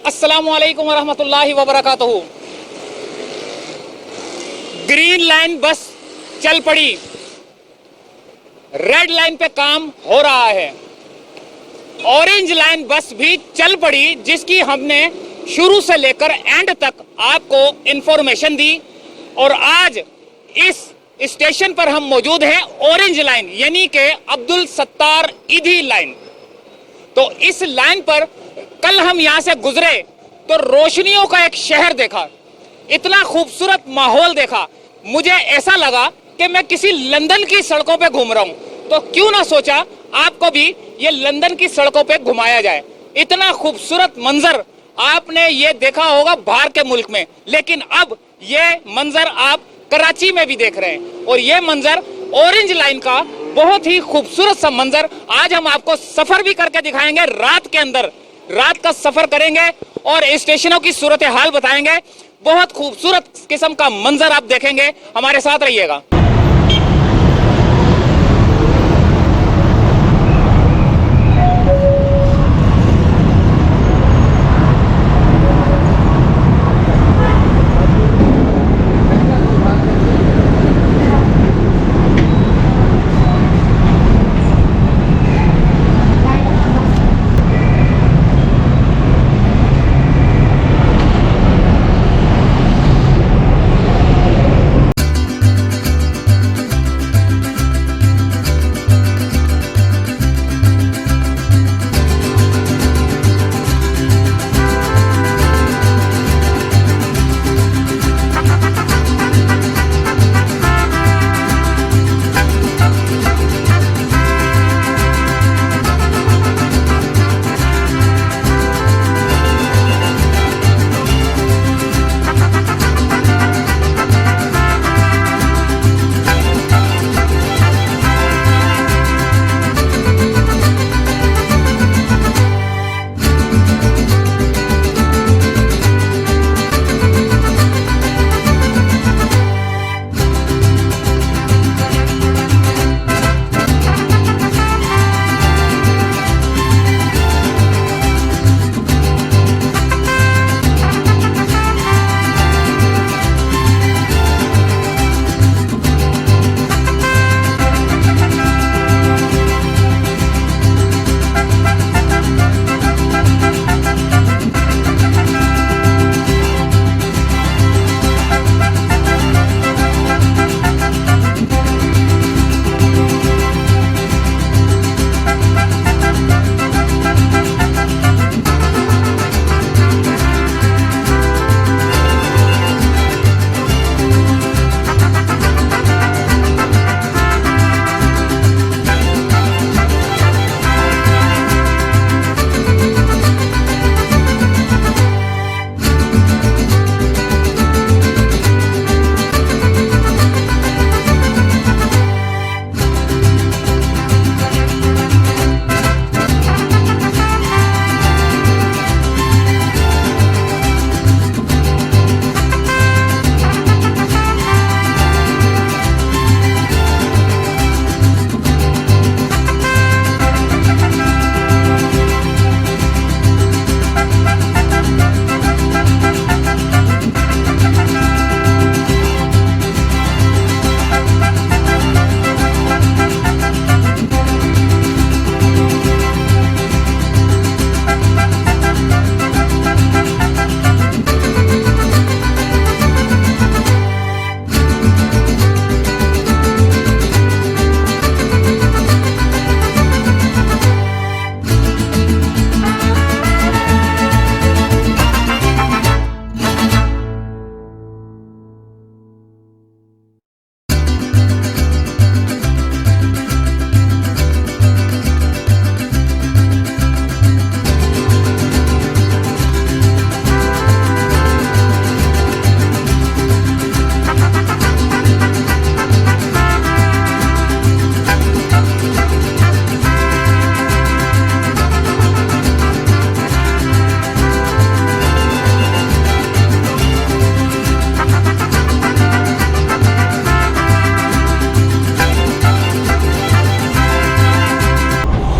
अस्सलामु अलैकुम वरहमतुल्लाहि वबरकातुहू। ग्रीन लाइन बस चल पड़ी, रेड लाइन पे काम हो रहा है। ऑरेंज लाइन बस भी चल पड़ी, जिसकी हमने शुरू से लेकर एंड तक आपको इंफॉर्मेशन दी। और आज इस स्टेशन पर हम मौजूद हैं, ऑरेंज लाइन यानी कि अब्दुल सत्तार ईदी लाइन। तो इस लाइन पर कल हम यहां से गुजरे तो रोशनियों का एक शहर देखा, इतना खूबसूरत माहौल देखा, मुझे ऐसा लगा कि मैं किसी लंदन की सड़कों पे घूम रहा हूं। तो क्यों ना सोचा आपको भी ये लंदन की सड़कों पे घुमाया जाए। इतना खूबसूरत मंजर आपने ये देखा होगा बाहर के मुल्क में, लेकिन अब ये मंजर आप कराची में भी देख रहे हैं। और ये मंजर ऑरेंज लाइन का बहुत ही खूबसूरत सा मंजर आज हम आपको सफर भी करके दिखाएंगे। रात के अंदर रात का सफर करेंगे और स्टेशनों की सूरत हाल बताएंगे। बहुत खूबसूरत किस्म का मंजर आप देखेंगे, हमारे साथ रहिएगा।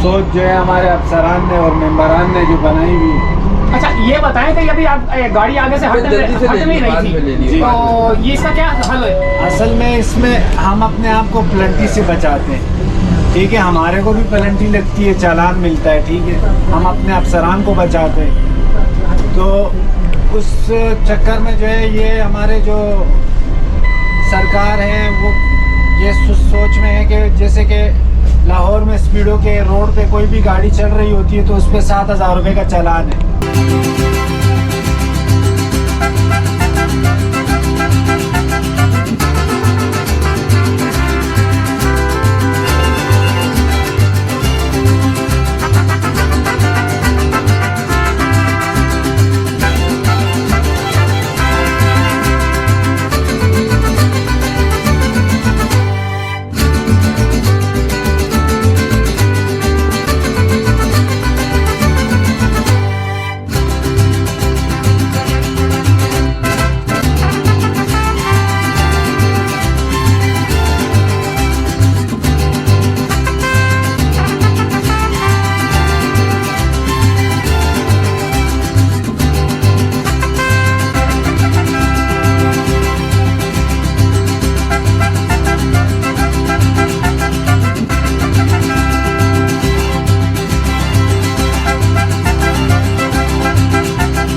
सोच जो है हमारे अफसरान ने और मेंबरान ने जो बनाई हुई, अच्छा ये बताएं कि अभी आप गाड़ी आगे से हट नहीं रही थी, तो ये इसका क्या हल है? असल में इसमें हम अपने आप को प्लंटी से बचाते हैं, ठीक है। हमारे को भी प्लंटी लगती है, चालान मिलता है, ठीक है। हम अपने अफसरान को बचाते हैं, तो उस चक्कर में जो है ये हमारे जो सरकार है वो ये सोच में है कि जैसे कि लाहौर में स्पीडो के रोड पे कोई भी गाड़ी चल रही होती है तो उस पर 7,000 रुपये का चालान है।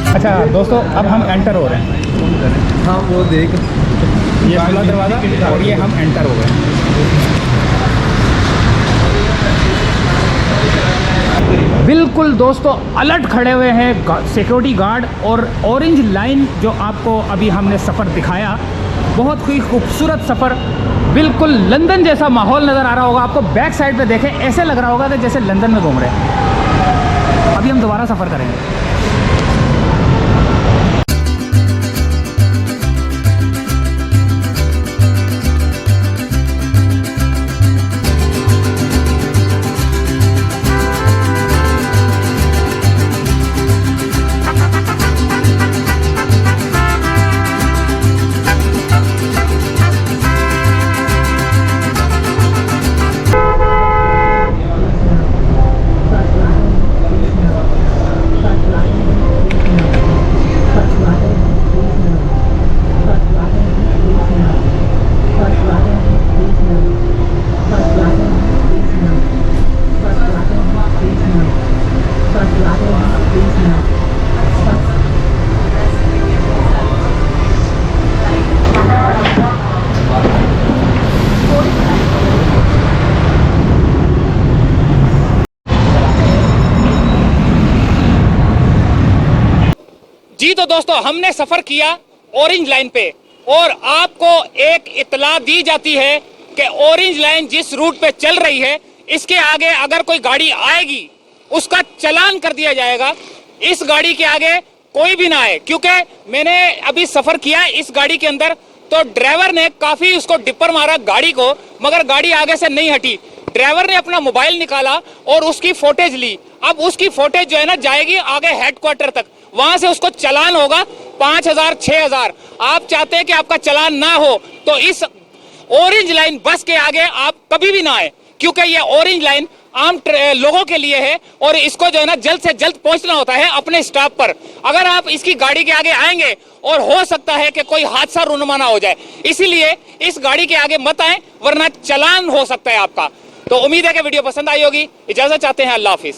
अच्छा दोस्तों, अब हम एंटर हो रहे हैं। हाँ वो देख, ये खुला दरवाज़ा और ये हम एंटर हो गए। बिल्कुल दोस्तों अलर्ट खड़े हुए हैं सिक्योरिटी गार्ड, और ऑरेंज लाइन जो आपको अभी हमने सफ़र दिखाया, बहुत ही खूबसूरत सफ़र, बिल्कुल लंदन जैसा माहौल नज़र आ रहा होगा आपको। बैक साइड पे देखें, ऐसे लग रहा होगा कि जैसे लंदन में घूम रहे हैं। अभी हम दोबारा सफ़र करेंगे। जी तो दोस्तों, हमने सफर किया ऑरेंज लाइन पे, और आपको एक इत्तला दी जाती है कि ऑरेंज लाइन जिस रूट पे चल रही है, इसके आगे अगर कोई गाड़ी आएगी उसका चालान कर दिया जाएगा। इस गाड़ी के आगे कोई भी ना आए, क्योंकि मैंने अभी सफर किया इस गाड़ी के अंदर, तो ड्राइवर ने काफी उसको डिपर मारा गाड़ी को, मगर गाड़ी आगे से नहीं हटी। ड्राइवर ने अपना मोबाइल निकाला और उसकी फोटेज ली। अब उसकी फोटेज जो है ना जाएगी आगे हेडक्वार्टर तक, वहां से उसको चालान होगा 5,000 6,000। आप चाहते हैं कि आपका चालान ना हो तो इस ऑरेंज लाइन बस के आगे आप कभी भी ना आए, क्योंकि ये ऑरेंज लाइन आम लोगों के लिए है और इसको जो है ना जल्द से जल्द पहुंचना होता है अपने स्टॉप पर। अगर आप इसकी गाड़ी के आगे आएंगे और हो सकता है कि कोई हादसा रुनुमा हो जाए, इसीलिए इस गाड़ी के आगे मत आए, वरना चालान हो सकता है आपका। तो उम्मीद है कि वीडियो पसंद आई होगी। इजाजत चाहते हैं, अल्लाह हाफिज।